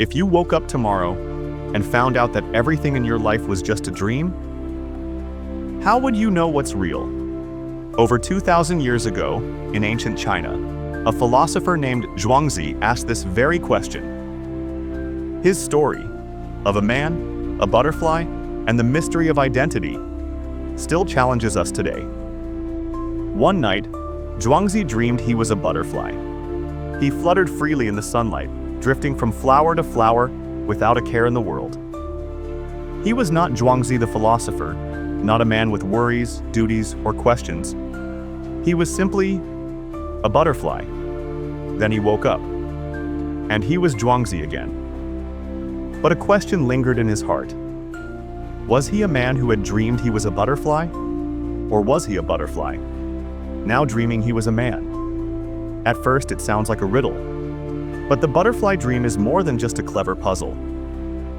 If you woke up tomorrow and found out that everything in your life was just a dream, how would you know what's real? Over 2,000 years ago, in ancient China, a philosopher named Zhuangzi asked this very question. His story, of a man, a butterfly, and the mystery of identity, still challenges us today. One night, Zhuangzi dreamed he was a butterfly. He fluttered freely in the sunlight, drifting from flower to flower without a care in the world. He was not Zhuangzi the philosopher, not a man with worries, duties, or questions. He was simply a butterfly. Then he woke up, and he was Zhuangzi again. But a question lingered in his heart. Was he a man who had dreamed he was a butterfly? Or was he a butterfly, now dreaming he was a man? At first, it sounds like a riddle. But the butterfly dream is more than just a clever puzzle.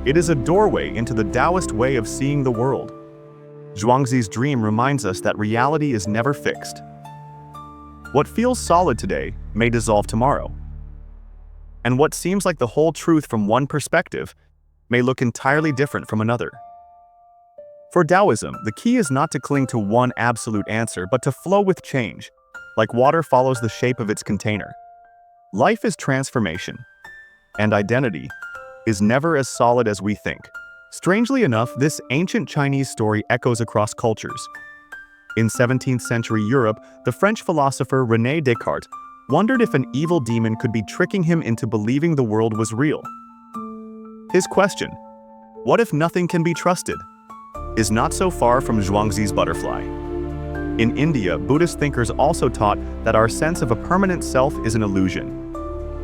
It is a doorway into the Taoist way of seeing the world. Zhuangzi's dream reminds us that reality is never fixed. What feels solid today may dissolve tomorrow. And what seems like the whole truth from one perspective may look entirely different from another. For Taoism, the key is not to cling to one absolute answer, but to flow with change, like water follows the shape of its container. Life is transformation, and identity is never as solid as we think. Strangely enough, this ancient Chinese story echoes across cultures. In 17th century Europe, the French philosopher René Descartes wondered if an evil demon could be tricking him into believing the world was real. His question, "What if nothing can be trusted?" is not so far from Zhuangzi's butterfly. In India, Buddhist thinkers also taught that our sense of a permanent self is an illusion.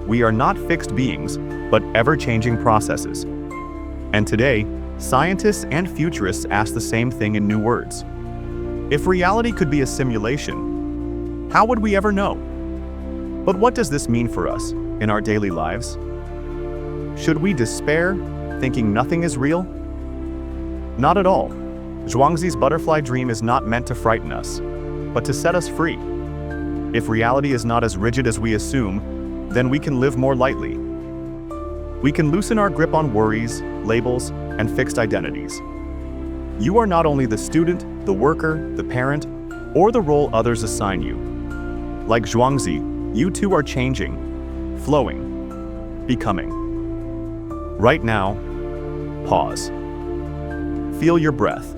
We are not fixed beings, but ever-changing processes. And today, scientists and futurists ask the same thing in new words. If reality could be a simulation, how would we ever know? But what does this mean for us in our daily lives? Should we despair, thinking nothing is real? Not at all. Zhuangzi's butterfly dream is not meant to frighten us, but to set us free. If reality is not as rigid as we assume, then we can live more lightly. We can loosen our grip on worries, labels, and fixed identities. You are not only the student, the worker, the parent, or the role others assign you. Like Zhuangzi, you too are changing, flowing, becoming. Right now, pause. Feel your breath.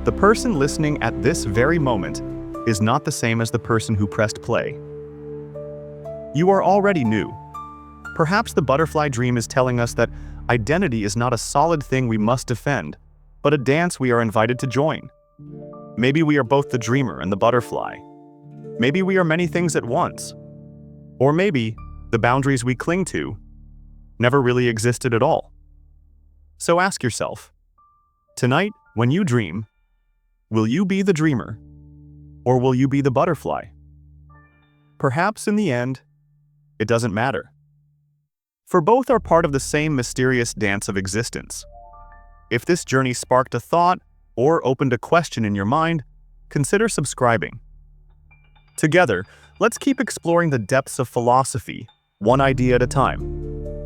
The person listening at this very moment is not the same as the person who pressed play. You are already new. Perhaps the butterfly dream is telling us that identity is not a solid thing we must defend, but a dance we are invited to join. Maybe we are both the dreamer and the butterfly. Maybe we are many things at once. Or maybe the boundaries we cling to never really existed at all. So ask yourself, tonight, when you dream, will you be the dreamer, or will you be the butterfly? Perhaps in the end, it doesn't matter. For both are part of the same mysterious dance of existence. If this journey sparked a thought or opened a question in your mind, consider subscribing. Together, let's keep exploring the depths of philosophy, one idea at a time.